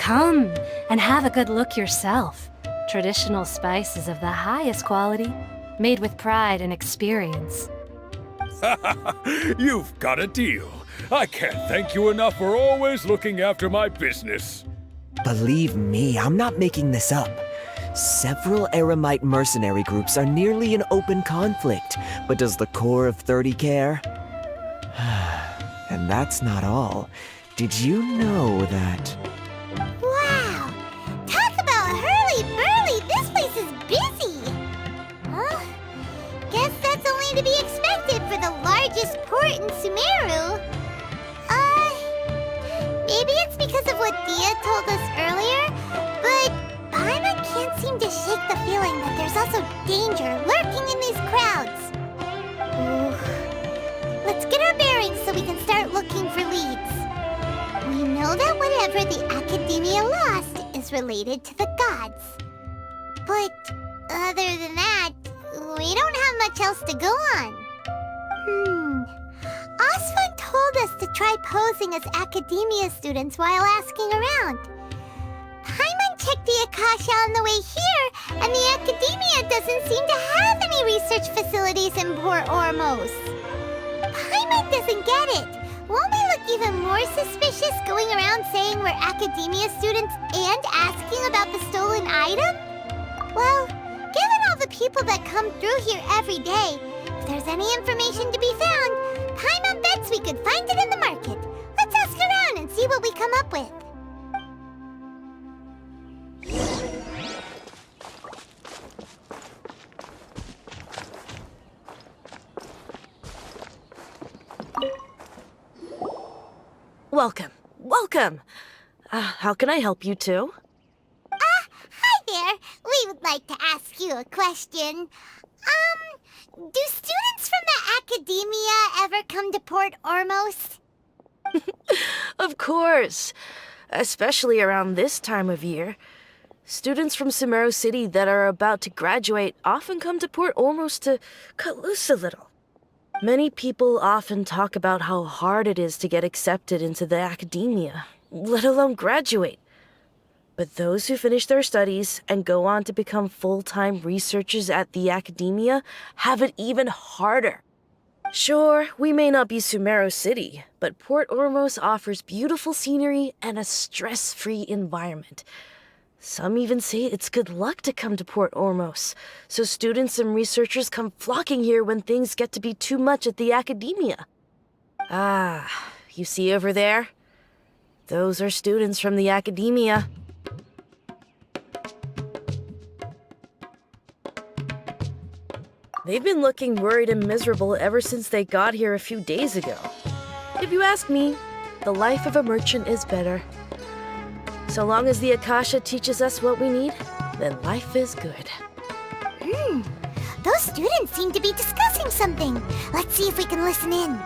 Come and have a good look yourself. Traditional spices of the highest quality, made with pride and experience. You've got a deal. I can't thank you enough for always looking after my business. Believe me, I'm not making this up. Several Eremite mercenary groups are nearly in open conflict, but does the core of 30 care? And that's not all. Did you know that... Wow! Talk about hurly-burly! This place is busy! Huh? Guess that's only to be expected for the largest port in Sumeru. Maybe it's because of what Dia told us earlier, but Paimon can't seem to shake the feeling that there's also danger lurking in these crowds. Ooh. Let's get our bearings so we can start looking for leads. We know that whatever the Academia lost is related to the gods. But other than that, we don't have much else to go on. Osfun told us to try posing as Academia students while asking around. Paimon checked the Akasha on the way here, and the Academia doesn't seem to have any research facilities in Port Ormos. Paimon doesn't get it. Won't we look even more suspicious going around saying we're Academia students and asking about the stolen item? Well, given all the people that come through here every day, if there's any information to be found, Paimon bets we could find it in the market. Let's ask around and see what we come up with. Welcome. Welcome. How can I help you two? Hi there. We would like to ask you a question. Do students from the Academia ever come to Port Ormos? Of course. Especially around this time of year. Students from Sumeru City that are about to graduate often come to Port Ormos to cut loose a little. Many people often talk about how hard it is to get accepted into the Academia, let alone graduate. But those who finish their studies and go on to become full-time researchers at the Academia have it even harder. Sure, we may not be Sumeru City, but Port Ormos offers beautiful scenery and a stress-free environment. Some even say it's good luck to come to Port Ormos, so students and researchers come flocking here when things get to be too much at the Academia. Ah, you see over there? Those are students from the Academia. They've been looking worried and miserable ever since they got here a few days ago. If you ask me, the life of a merchant is better. So long as the Akasha teaches us what we need, then life is good. Those students seem to be discussing something. Let's see if we can listen in.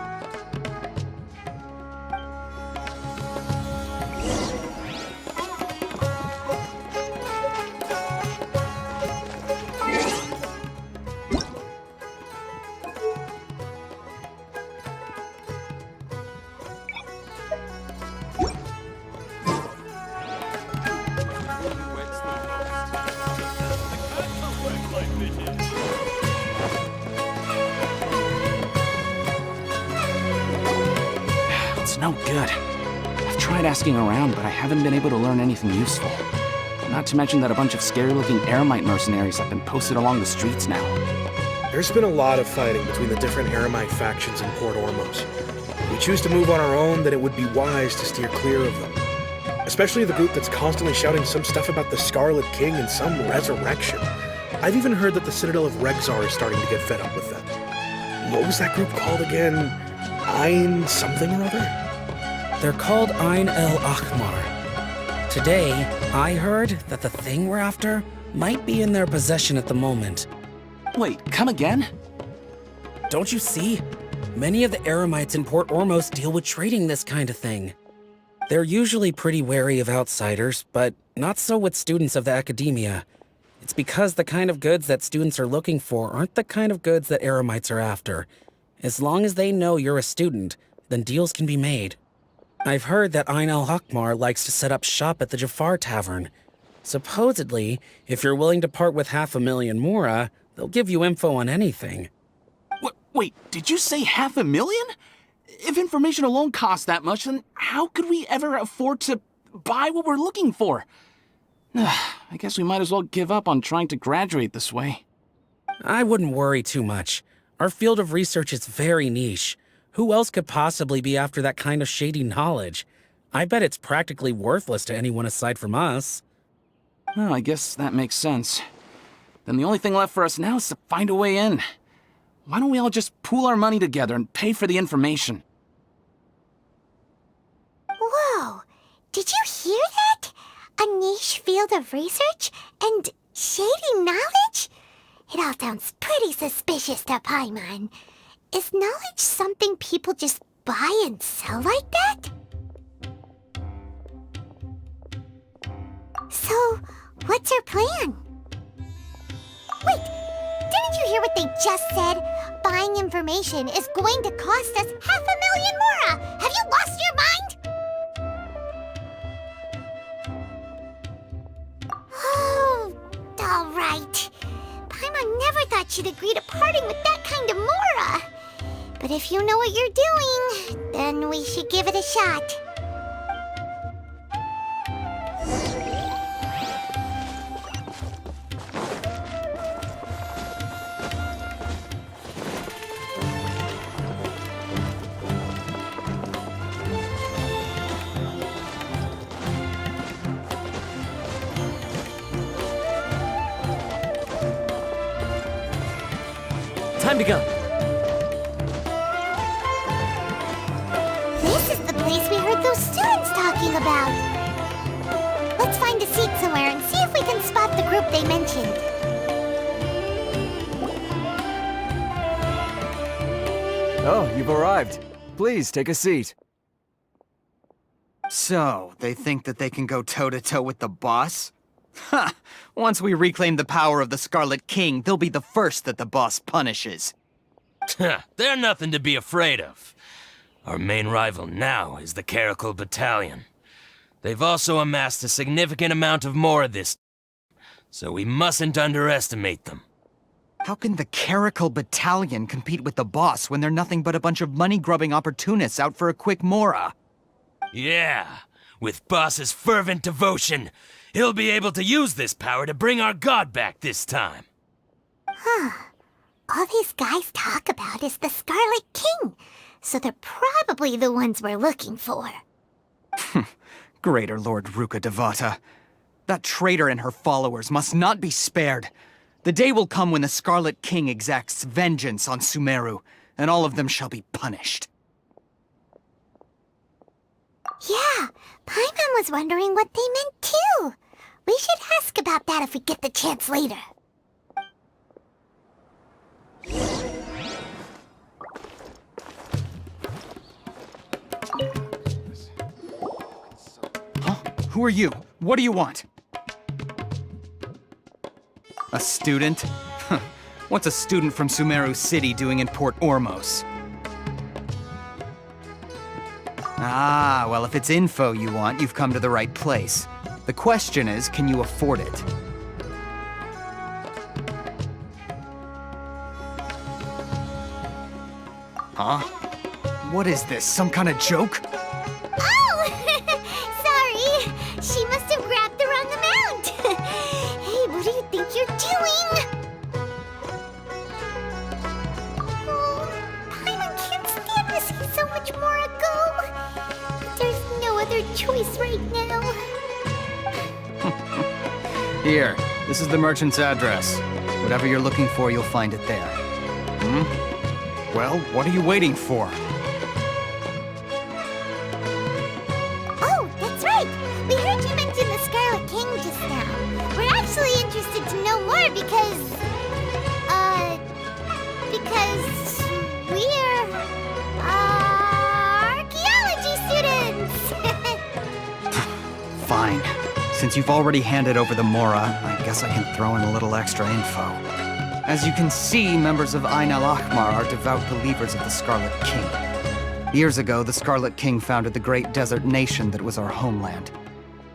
It's no good. I've tried asking around, but I haven't been able to learn anything useful. Not to mention that a bunch of scary-looking Eremite mercenaries have been posted along the streets now. There's been a lot of fighting between the different Eremite factions in Port Ormos. If we choose to move on our own, then it would be wise to steer clear of them. Especially the group that's constantly shouting some stuff about the Scarlet King and some resurrection. I've even heard that the Citadel of Rexar is starting to get fed up with them. What was that group called again? Ein something or other? They're called Ein El Akhmar. Today, I heard that the thing we're after might be in their possession at the moment. Wait, come again? Don't you see? Many of the Eremites in Port Ormos deal with trading this kind of thing. They're usually pretty wary of outsiders, but not so with students of the Academia. It's because the kind of goods that students are looking for aren't the kind of goods that Eremites are after. As long as they know you're a student, then deals can be made. I've heard that Ain al-Hakmar likes to set up shop at the Jafar Tavern. Supposedly, if you're willing to part with 500,000 Mora, they'll give you info on anything. Wait, did you say 500,000? If information alone costs that much, then how could we ever afford to buy what we're looking for? I guess we might as well give up on trying to graduate this way. I wouldn't worry too much. Our field of research is very niche. Who else could possibly be after that kind of shady knowledge? I bet it's practically worthless to anyone aside from us. Well, I guess that makes sense. Then the only thing left for us now is to find a way in. Why don't we all just pool our money together and pay for the information? Whoa! Did you hear that? A niche field of research and shady knowledge? It all sounds pretty suspicious to Paimon. Is knowledge something people just buy and sell like that? So, what's our plan? Wait, didn't you hear what they just said? Buying information is going to cost us 500,000 Mora! Have you lost your mind? Oh, all right. Paimon never thought she'd agree to parting with that kind of Mora. But if you know what you're doing, then we should give it a shot. Time to go. This is the place we heard those students talking about. Let's find a seat somewhere and see if we can spot the group they mentioned. Oh, you've arrived. Please, take a seat. So, they think that they can go toe-to-toe with the boss? Ha! Once we reclaim the power of the Scarlet King, they'll be the first that the boss punishes. They're nothing to be afraid of. Our main rival now is the Caracal Battalion. They've also amassed a significant amount of more of this, so we mustn't underestimate them. How can the Caracal Battalion compete with the boss when they're nothing but a bunch of money-grubbing opportunists out for a quick Mora? Yeah, with Boss's fervent devotion, he'll be able to use this power to bring our god back this time. All these guys talk about is the Scarlet King, so they're probably the ones we're looking for. Greater Lord Ruka Devata. That traitor and her followers must not be spared. The day will come when the Scarlet King exacts vengeance on Sumeru, and all of them shall be punished. Yeah, Paimon was wondering what they meant too. We should ask about that if we get the chance later. Huh? Who are you? What do you want? A student? Huh. What's a student from Sumeru City doing in Port Ormos? Ah, well, if it's info you want, you've come to the right place. The question is, can you afford it? Huh? What is this, some kind of joke? Oh! Sorry! She must have grabbed the wrong amount! Hey, what do you think you're doing? Oh, Paimon can't stand to see so much more ago. But there's no other choice right now. Here, this is the merchant's address. Whatever you're looking for, you'll find it there. Well, what are you waiting for? Oh, that's right! We heard you mention the Scarlet King just now. We're actually interested to know more because we're, archaeology students! Fine. Since you've already handed over the Mora, I guess I can throw in a little extra info. As you can see, members of Ain al-Ahmar are devout believers of the Scarlet King. Years ago, the Scarlet King founded the great desert nation that was our homeland.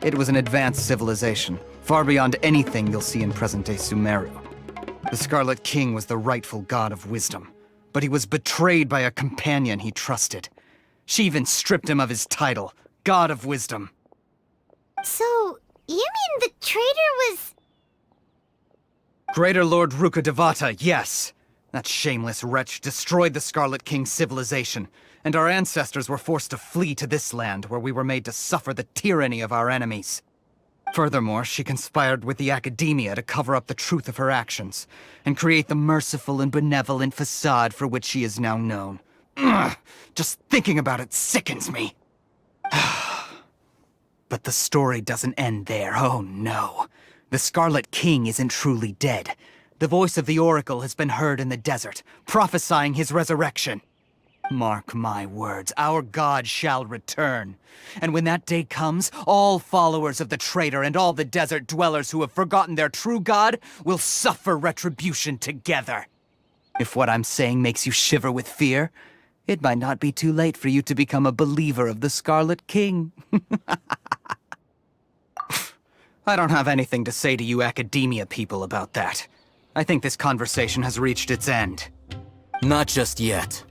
It was an advanced civilization, far beyond anything you'll see in present-day Sumeru. The Scarlet King was the rightful god of wisdom, but he was betrayed by a companion he trusted. She even stripped him of his title, God of Wisdom. So, you mean the traitor was... Greater Lord Rukkhadevata, yes. That shameless wretch destroyed the Scarlet King's civilization, and our ancestors were forced to flee to this land where we were made to suffer the tyranny of our enemies. Furthermore, she conspired with the Academia to cover up the truth of her actions, and create the merciful and benevolent facade for which she is now known. Ugh, just thinking about it sickens me. But the story doesn't end there, oh no. The Scarlet King isn't truly dead. The voice of the Oracle has been heard in the desert, prophesying his resurrection. Mark my words, our god shall return. And when that day comes, all followers of the traitor and all the desert dwellers who have forgotten their true god will suffer retribution together. If what I'm saying makes you shiver with fear, it might not be too late for you to become a believer of the Scarlet King. I don't have anything to say to you Academia people about that. I think this conversation has reached its end. Not just yet.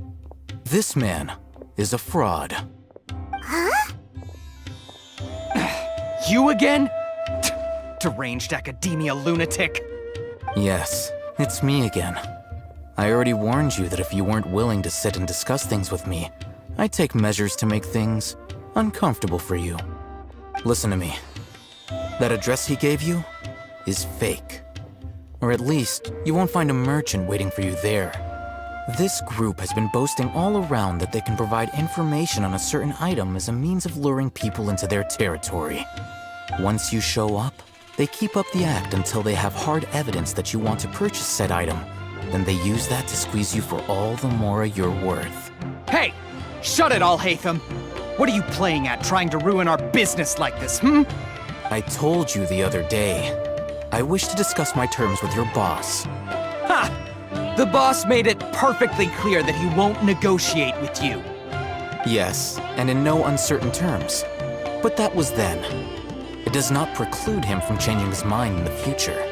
This man is a fraud. Huh? You again? Deranged Academia lunatic. Yes, it's me again. I already warned you that if you weren't willing to sit and discuss things with me, I'd take measures to make things uncomfortable for you. Listen to me. That address he gave you is fake. Or at least, you won't find a merchant waiting for you there. This group has been boasting all around that they can provide information on a certain item as a means of luring people into their territory. Once you show up, they keep up the act until they have hard evidence that you want to purchase said item. Then they use that to squeeze you for all the more you're worth. Hey! Shut it, Al-Haytham! What are you playing at, trying to ruin our business like this, I told you the other day. I wish to discuss my terms with your boss. Ha! The boss made it perfectly clear that he won't negotiate with you. Yes, and in no uncertain terms. But that was then. It does not preclude him from changing his mind in the future.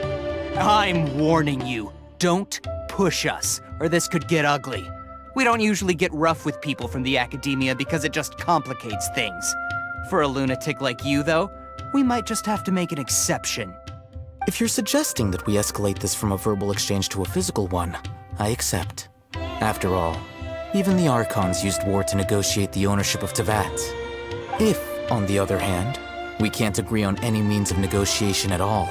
I'm warning you. Don't push us, or this could get ugly. We don't usually get rough with people from the Academia because it just complicates things. For a lunatic like you, though, we might just have to make an exception. If you're suggesting that we escalate this from a verbal exchange to a physical one, I accept. After all, even the Archons used war to negotiate the ownership of Teyvat. If, on the other hand, we can't agree on any means of negotiation at all,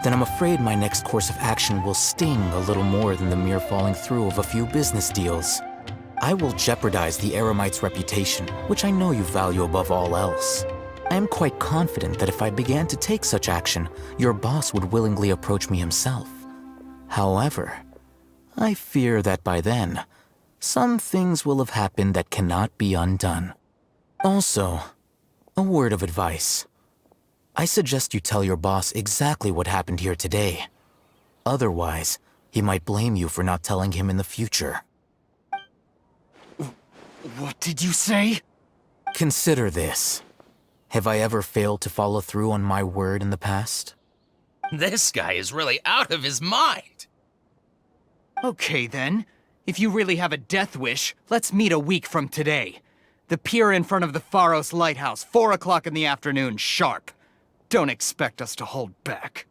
then I'm afraid my next course of action will sting a little more than the mere falling through of a few business deals. I will jeopardize the Eremite's reputation, which I know you value above all else. I am quite confident that if I began to take such action, your boss would willingly approach me himself. However, I fear that by then, some things will have happened that cannot be undone. Also, a word of advice. I suggest you tell your boss exactly what happened here today. Otherwise, he might blame you for not telling him in the future. What did you say? Consider this. Have I ever failed to follow through on my word in the past? This guy is really out of his mind. Okay then. If you really have a death wish, let's meet a week from today. The pier in front of the Pharos Lighthouse, 4 o'clock in the afternoon, sharp. Don't expect us to hold back.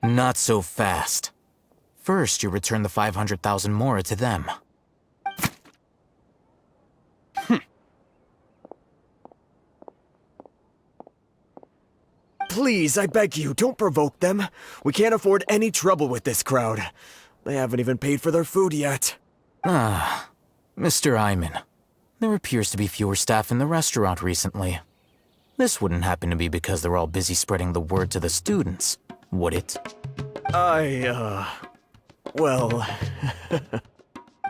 Not so fast. First, you return the 500,000 mora to them. Please, I beg you, don't provoke them. We can't afford any trouble with this crowd. They haven't even paid for their food yet. Ah, Mr. Iman. There appears to be fewer staff in the restaurant recently. This wouldn't happen to be because they're all busy spreading the word to the students, would it? Well...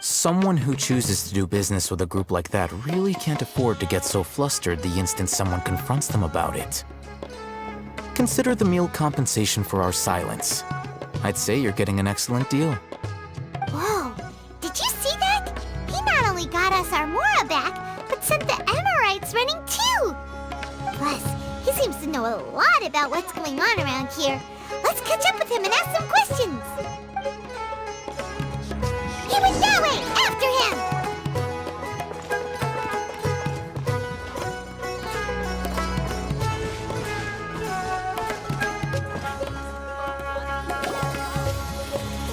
Someone who chooses to do business with a group like that really can't afford to get so flustered the instant someone confronts them about it. Consider the meal compensation for our silence. I'd say you're getting an excellent deal. Whoa, did you lot about what's going on around here. Let's catch up with him and ask some questions. He went that way! After him!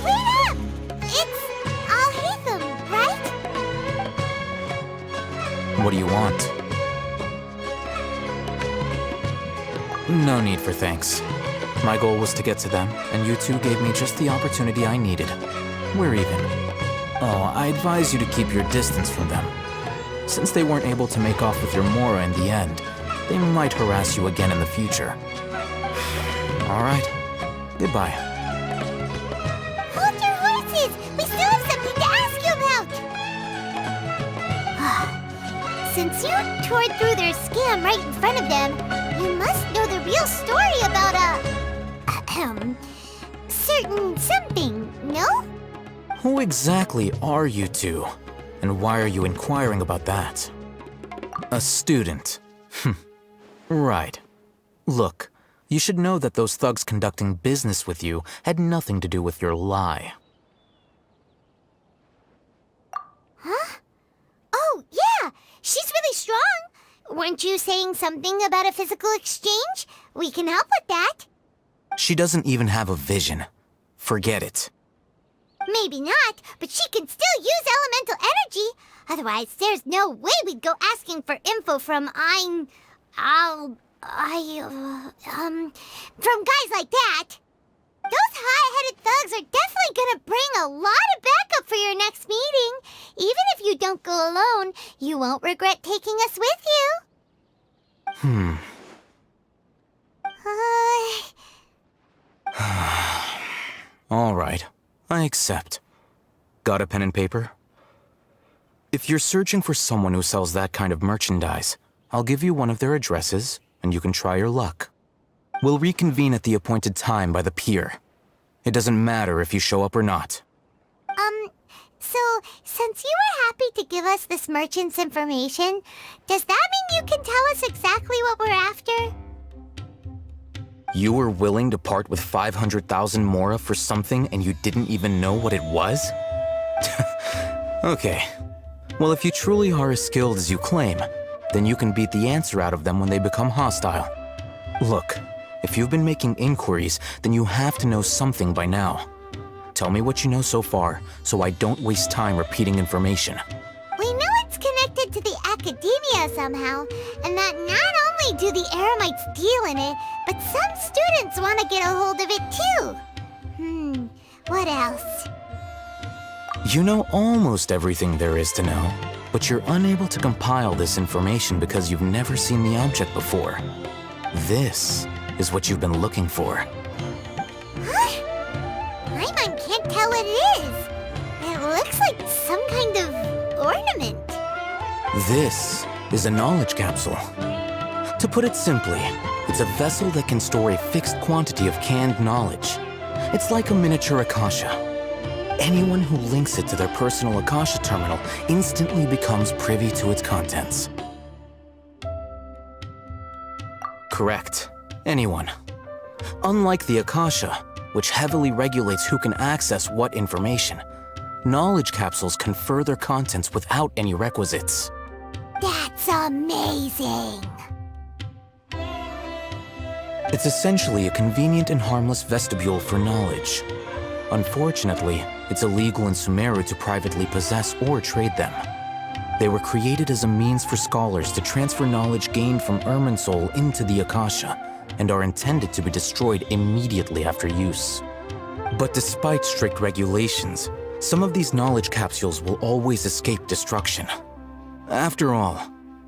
Wait up! It's Al-Haytham, right? What do you want? No need for thanks. My goal was to get to them, and you two gave me just the opportunity I needed. We're even. Oh, I advise you to keep your distance from them. Since they weren't able to make off with your Mora in the end, they might harass you again in the future. Alright, goodbye. Hold your horses! We still have something to ask you about! Since you tore through their scam right in front of them, you must know the real story about certain something, no? Who exactly are you two? And why are you inquiring about that? A student. Right. Look, you should know that those thugs conducting business with you had nothing to do with your lie. Huh? Oh, yeah! She's really strong! Weren't you saying something about a physical exchange? We can help with that. She doesn't even have a vision. Forget it. Maybe not, but she can still use elemental energy. Otherwise, there's no way we'd go asking for info from from guys like that. Those high-headed thugs are definitely gonna bring a lot of backup for your next meeting. Even if you don't go alone, you won't regret taking us with you. All right, I accept. Got a pen and paper? If you're searching for someone who sells that kind of merchandise, I'll give you one of their addresses, and you can try your luck. We'll reconvene at the appointed time by the pier. It doesn't matter if you show up or not. So, since you were happy to give us this merchant's information, does that mean you can tell us exactly what we're after? You were willing to part with 500,000 Mora for something and you didn't even know what it was? Okay. Well, if you truly are as skilled as you claim, then you can beat the answer out of them when they become hostile. Look, if you've been making inquiries, then you have to know something by now. Tell me what you know so far, so I don't waste time repeating information. We know it's connected to the academia somehow, and that not only do the Eremites deal in it, but some students want to get a hold of it too. What else? You know almost everything there is to know, but you're unable to compile this information because you've never seen the object before. This is what you've been looking for. Huh? Paimon can't tell what it is. It looks like some kind of ornament. This is a knowledge capsule. To put it simply, it's a vessel that can store a fixed quantity of canned knowledge. It's like a miniature Akasha. Anyone who links it to their personal Akasha terminal instantly becomes privy to its contents. Correct. Anyone. Unlike the Akasha, which heavily regulates who can access what information, knowledge capsules confer their contents without any requisites. That's amazing! It's essentially a convenient and harmless vestibule for knowledge. Unfortunately, it's illegal in Sumeru to privately possess or trade them. They were created as a means for scholars to transfer knowledge gained from Irminsul into the Akasha, and are intended to be destroyed immediately after use. But despite strict regulations, some of these knowledge capsules will always escape destruction. After all,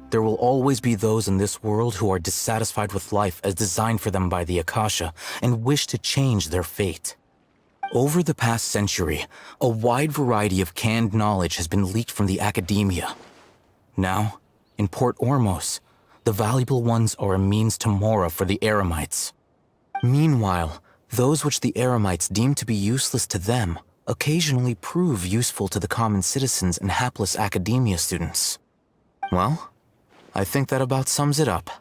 there will always be those in this world who are dissatisfied with life as designed for them by the Akasha and wish to change their fate. Over the past century, a wide variety of canned knowledge has been leaked from the academia. Now, in Port Ormos, the valuable ones are a means to Mora for the Eremites. Meanwhile, those which the Eremites deem to be useless to them occasionally prove useful to the common citizens and hapless academia students. Well, I think that about sums it up.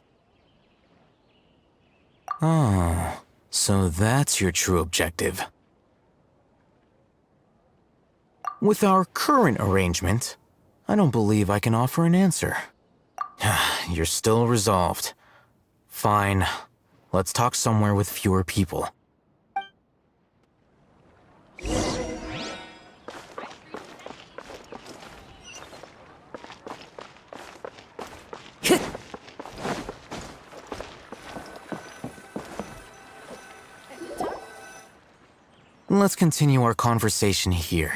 Oh, so that's your true objective. With our current arrangement, I don't believe I can offer an answer. You're still resolved. Fine. Let's talk somewhere with fewer people. Let's continue our conversation here.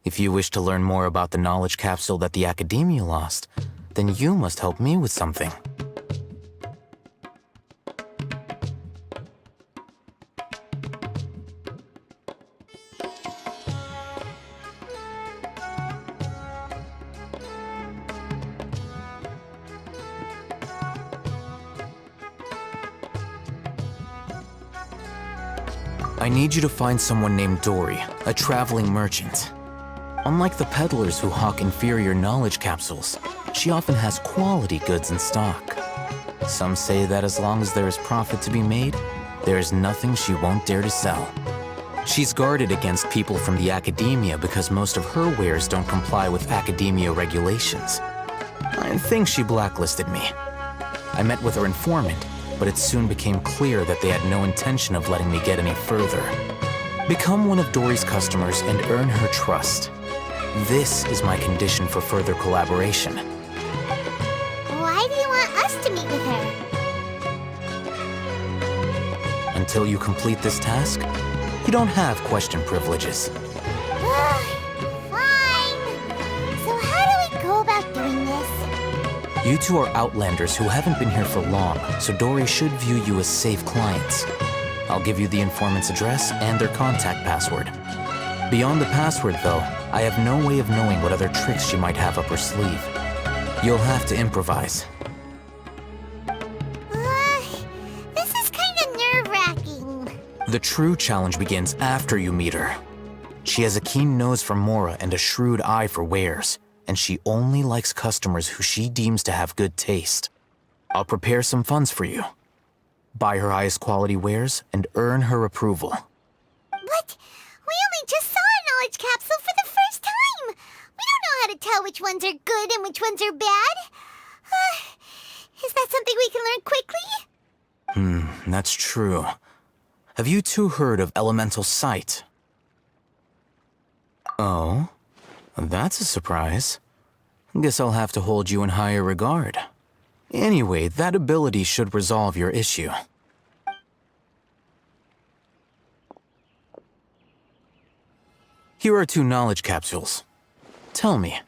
If you wish to learn more about the knowledge capsule that the Academia lost, then you must help me with something. I need you to find someone named Dory, a traveling merchant. Unlike the peddlers who hawk inferior knowledge capsules, she often has quality goods in stock. Some say that as long as there is profit to be made, there is nothing she won't dare to sell. She's guarded against people from the Academia because most of her wares don't comply with Academia regulations. I think she blacklisted me. I met with her informant, but it soon became clear that they had no intention of letting me get any further. Become one of Dory's customers and earn her trust. This is my condition for further collaboration. Why do you want us to meet with her? Until you complete this task, you don't have question privileges. Fine. So how do we go about doing this? You two are outlanders who haven't been here for long, so Dory should view you as safe clients. I'll give you the informant's address and their contact password. Beyond the password, though, I have no way of knowing what other tricks she might have up her sleeve. You'll have to improvise. This is kind of nerve-wracking. The true challenge begins after you meet her. She has a keen nose for Mora and a shrewd eye for wares, and she only likes customers who she deems to have good taste. I'll prepare some funds for you. Buy her highest quality wares and earn her approval. But we only just saw a knowledge capsule for the first time. We don't know how to tell which ones are good and which ones are bad. Is that something we can learn quickly? That's true. Have you two heard of elemental sight? Oh, that's a surprise. Guess I'll have to hold you in higher regard. Anyway, that ability should resolve your issue. Here are 2 knowledge capsules. Tell me,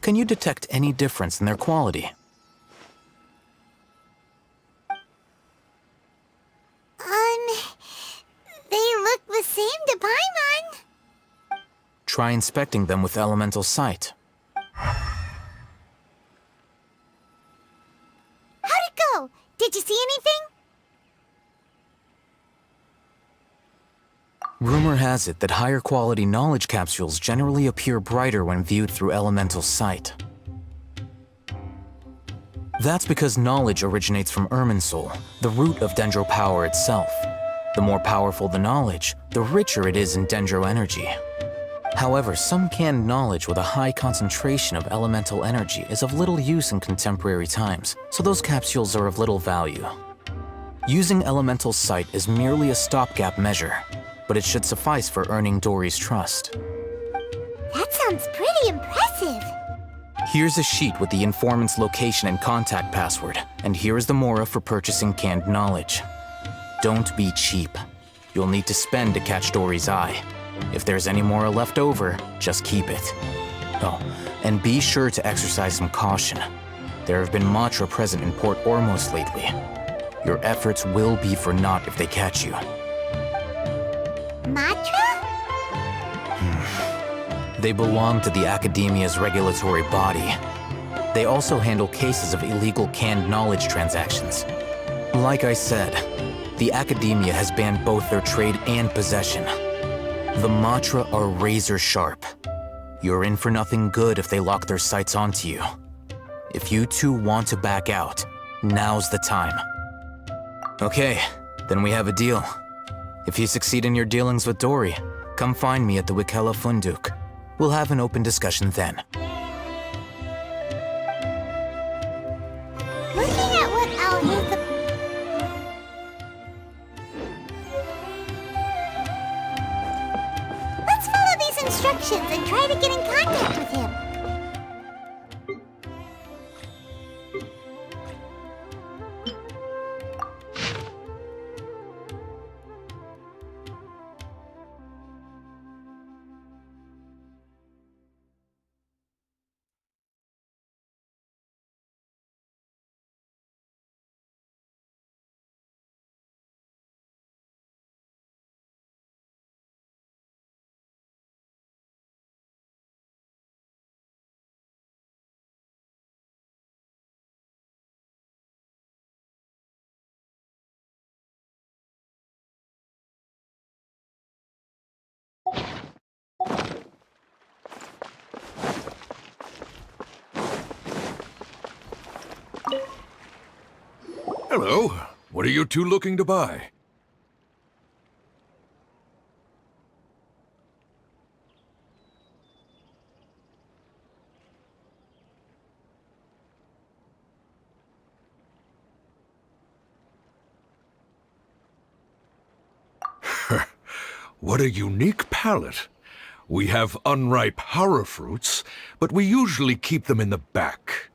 can you detect any difference in their quality? They look the same to Paimon. Try inspecting them with elemental sight. How'd it go? Did you see anything? Rumor has it that higher quality knowledge capsules generally appear brighter when viewed through elemental sight. That's because knowledge originates from Irminsul, the root of Dendro power itself. The more powerful the knowledge, the richer it is in Dendro energy. However, some canned knowledge with a high concentration of elemental energy is of little use in contemporary times, so those capsules are of little value. Using elemental sight is merely a stopgap measure, but it should suffice for earning Dory's trust. That sounds pretty impressive. Here's a sheet with the informant's location and contact password, and here is the Mora for purchasing canned knowledge. Don't be cheap. You'll need to spend to catch Dory's eye. If there's any Mora left over, just keep it. Oh, and be sure to exercise some caution. There have been Matra present in Port Ormos lately. Your efforts will be for naught if they catch you. Matra? They belong to the Academia's regulatory body. They also handle cases of illegal canned knowledge transactions. Like I said, the Academia has banned both their trade and possession. The Matra are razor sharp. You're in for nothing good if they lock their sights onto you. If you two want to back out, now's the time. Okay, then we have a deal. If you succeed in your dealings with Dory, come find me at the Wikela Funduk. We'll have an open discussion then. Looking at what Al-Haytham... Let's follow these instructions and try to get in contact with him. Hello. What are you two looking to buy? What a unique palette. We have unripe horror fruits, but we usually keep them in the back.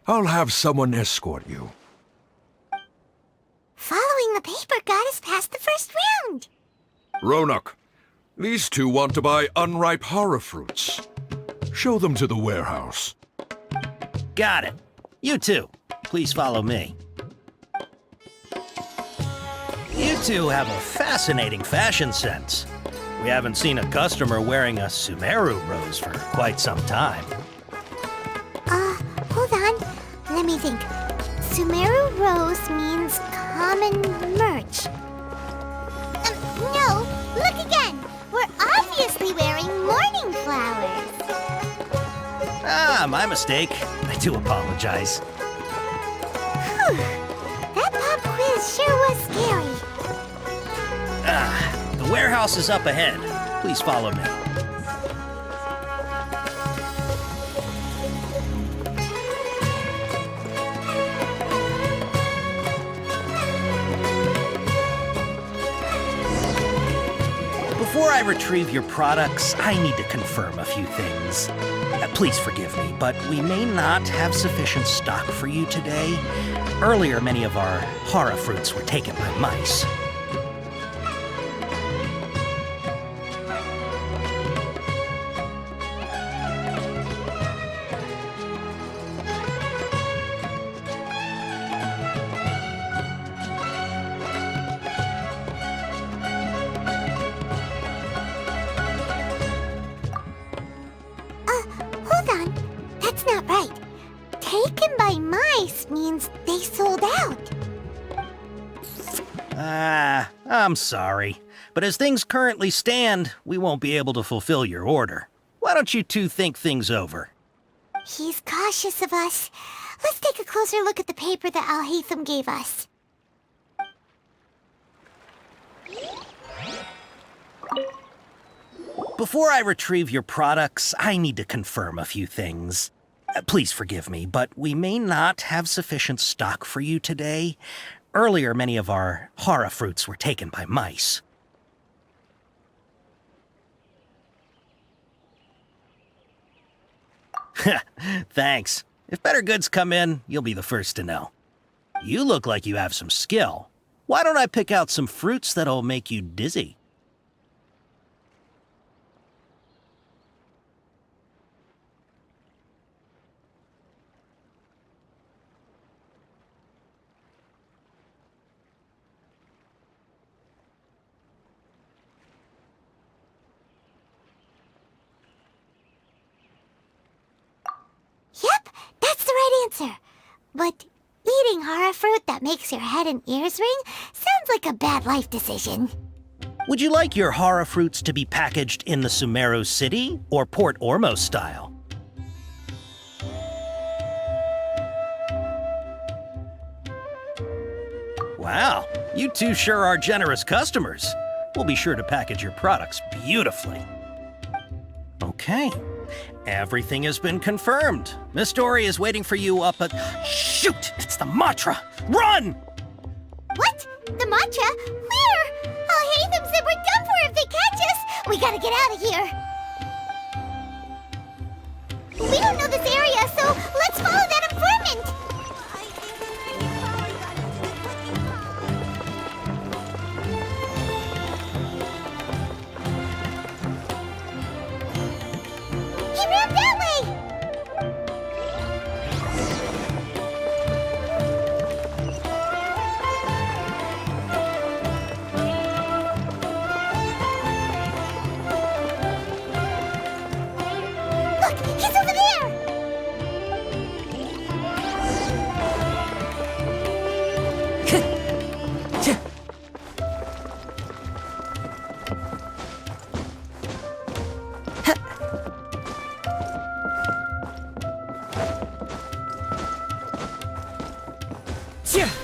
I'll have someone escort you. Following the paper got us past the first round. Ronak, these two want to buy unripe horror fruits. Show them to the warehouse. Got it. You two, please follow me. You two have a fascinating fashion sense. We haven't seen a customer wearing a Sumeru rose for quite some time. Hold on. Let me think. Sumeru rose means common merch. No, look again. We're obviously wearing morning flowers. Ah, my mistake. I do apologize. Whew. That pop quiz sure was scary. The warehouse is up ahead. Please follow me. Before I retrieve your products, I need to confirm a few things. Please forgive me, but we may not have sufficient stock for you today. Earlier, many of our hara fruits were taken by mice. Hold on. That's not right. Taken by mice means they sold out. I'm sorry. But as things currently stand, we won't be able to fulfill your order. Why don't you two think things over? He's cautious of us. Let's take a closer look at the paper that Al-Haytham gave us. Before I retrieve your products, I need to confirm a few things. Please forgive me, but we may not have sufficient stock for you today. Earlier, many of our hara fruits were taken by mice. Thanks. If better goods come in, you'll be the first to know. You look like you have some skill. Why don't I pick out some fruits that'll make you dizzy? Yep, that's the right answer. But eating hara fruit that makes your head and ears ring sounds like a bad life decision. Would you like your hara fruits to be packaged in the Sumeru City or Port Ormos style? Wow, You two sure are generous customers. We'll be sure to package your products beautifully. Okay. Everything has been confirmed. Miss Dory is waiting for you up at... Shoot! It's the Matra! Run! What? The matcha? Where? Oh, Hatham said we're done for if they catch us. We gotta get out of here. We don't know this area, so let's follow that informant. He ran that way! Look, he's over there!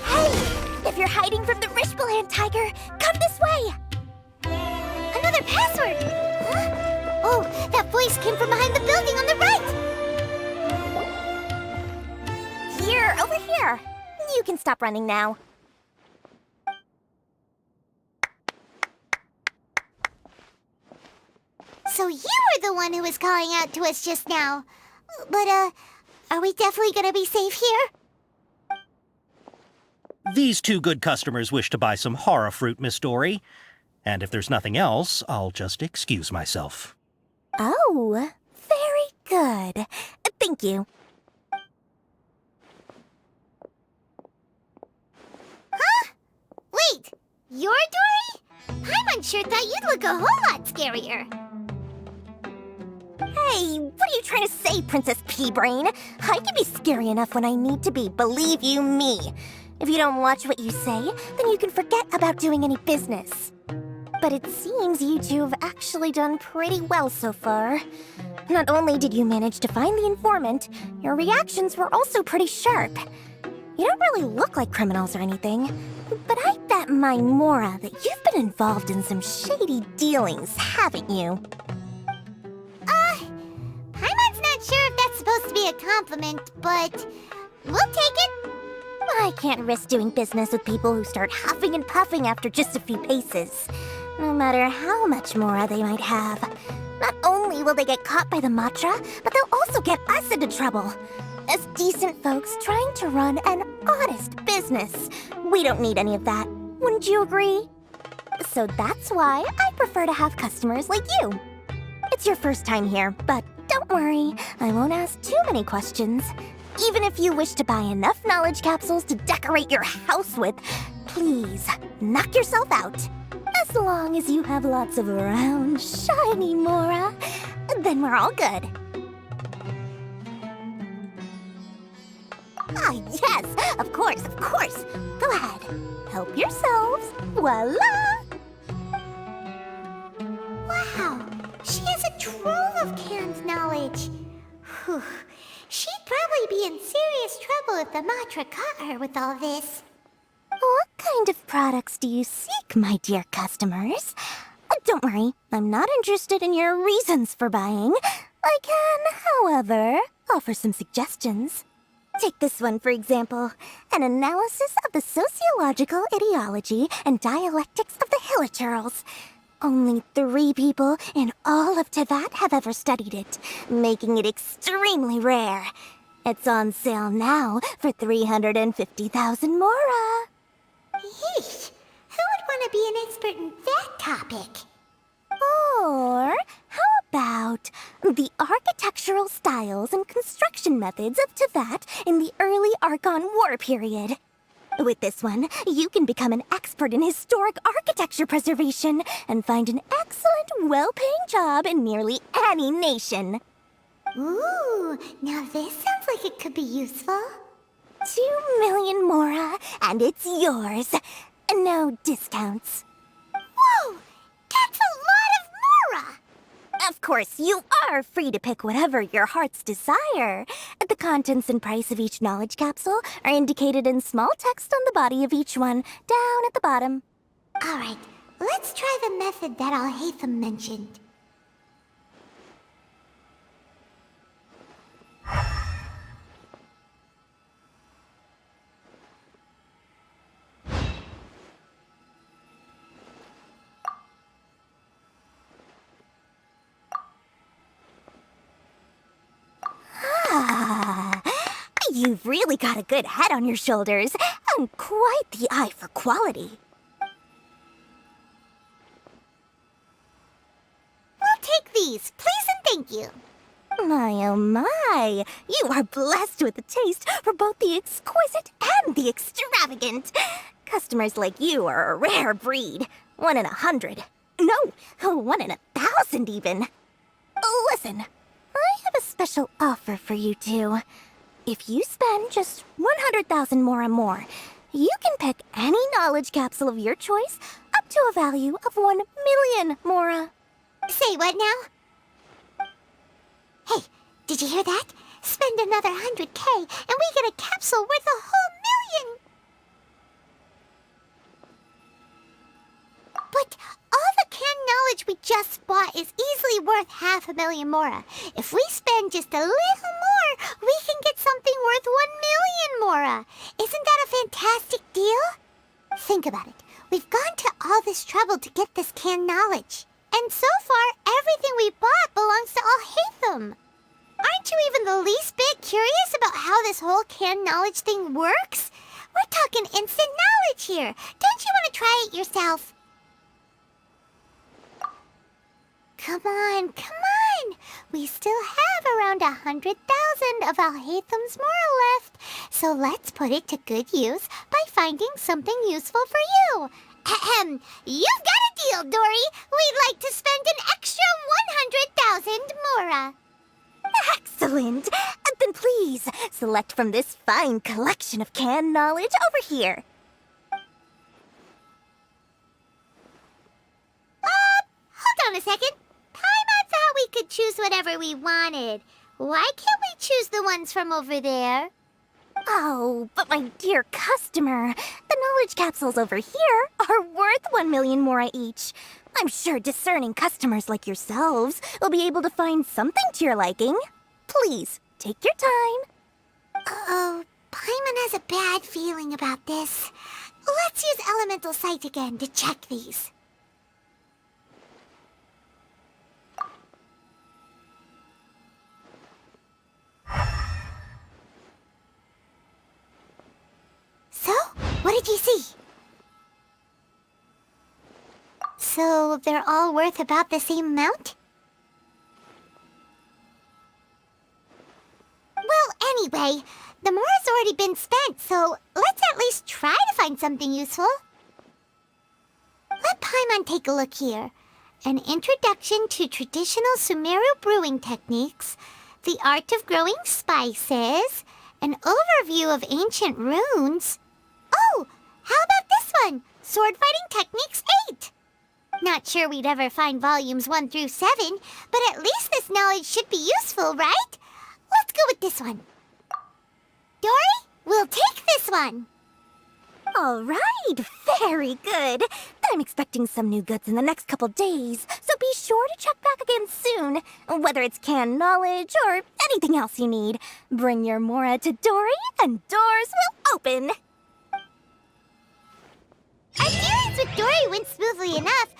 Hey! If you're hiding from the Rishbaland tiger, come this way! Another password! Huh? Oh, that voice came from behind the building on the right! Here, over here! You can stop running now. So you were the one who was calling out to us just now. But, are we definitely gonna be safe here? These two good customers wish to buy some horror fruit, Miss Dory. And if there's nothing else, I'll just excuse myself. Oh, very good. Thank you. Huh? Wait, you're Dory? Paimon sure thought you'd look a whole lot scarier. Hey, what are you trying to say, Princess Pea-Brain? I can be scary enough when I need to be, believe you me. If you don't watch what you say, then you can forget about doing any business. But it seems you two have actually done pretty well so far. Not only did you manage to find the informant, your reactions were also pretty sharp. You don't really look like criminals or anything, but I bet my Mora that you've been involved in some shady dealings, haven't you? Paimon's not sure if that's supposed to be a compliment, but we'll take it. I can't risk doing business with people who start huffing and puffing after just a few paces, no matter how much Mora they might have. Not only will they get caught by the Matra, but they'll also get us into trouble. As decent folks trying to run an honest business, we don't need any of that. Wouldn't you agree? So that's why I prefer to have customers like you. It's your first time here, but don't worry, I won't ask too many questions. Even if you wish to buy enough knowledge capsules to decorate your house with, please, knock yourself out. As long as you have lots of round, shiny Mora, then we're all good. Ah, yes, of course, of course. Go ahead, help yourselves. Voila! Wow, she has a trove of canned knowledge. Whew. She'd probably be in serious trouble if the Matra caught her with all this. What kind of products do you seek, my dear customers? Don't worry, I'm not interested in your reasons for buying. I can, however, offer some suggestions. Take this one, for example. An analysis of the sociological ideology and dialectics of the Hilichurls. Only 3 people in all of Teyvat have ever studied it, making it extremely rare. It's on sale now for 350,000 Mora. Yeesh, who would want to be an expert in that topic? Or how about the architectural styles and construction methods of Teyvat in the early Archon War period? With this one, you can become an expert in historic architecture preservation and find an excellent, well-paying job in nearly any nation. Ooh, now this sounds like it could be useful. 2 million Mora, and it's yours. No discounts. Whoa, that's a lot of Mora! Of course, you are free to pick whatever your heart's desire. The contents and price of each knowledge capsule are indicated in small text on the body of each one, down at the bottom. Alright, let's try the method that Al-Haytham mentioned. You've really got a good head on your shoulders, and quite the eye for quality. We'll take these, please and thank you. My, oh my, you are blessed with a taste for both the exquisite and the extravagant. Customers like you are a rare breed. 1 in 100. No, 1 in 1,000 even. Listen, I have a special offer for you two. If you spend just 100,000 more, you can pick any knowledge capsule of your choice up to a value of 1 million mora. Say what now? Hey, did you hear that? Spend another 100K and we get a capsule worth a whole million! But all the canned knowledge we just bought is easily worth 500,000 mora. If we spend just a little more, we can get something worth 1 million mora. Isn't that a fantastic deal? Think about it. We've gone to all this trouble to get this canned knowledge. And so far, everything we bought belongs to Al-Haytham. Aren't you even the least bit curious about how this whole canned knowledge thing works? We're talking instant knowledge here. Don't you want to try it yourself? Come on. We still have around 100,000 of Al-Haytham's mora left. So let's put it to good use by finding something useful for you. Ahem. You've got a deal, Dory. We'd like to spend an extra 100,000 mora. Excellent! Then please, select from this fine collection of canned knowledge over here. Hold on a second. Paimon thought we could choose whatever we wanted. Why can't we choose the ones from over there? Oh, but my dear customer, the knowledge capsules over here are worth 1 million mora each. I'm sure discerning customers like yourselves will be able to find something to your liking. Please, take your time. Uh-oh, Paimon has a bad feeling about this. Let's use Elemental Sight again to check these. So, what did you see? So, they're all worth about the same amount? Well, anyway, the mora's already been spent, so let's at least try to find something useful. Let Paimon take a look here. An introduction to traditional Sumeru brewing techniques, the art of growing spices, an overview of ancient runes. Oh, how about this one? Sword Fighting Techniques 8. Not sure we'd ever find volumes 1 through 7, but at least this knowledge should be useful, right? Let's go with this one. Dory, we'll take this one. All right, very good. I'm expecting some new goods in the next couple days, so be sure to check back again soon. Whether it's canned knowledge or anything else you need, bring your mora to Dory and doors will open. Our dealings with Dory went smoothly enough,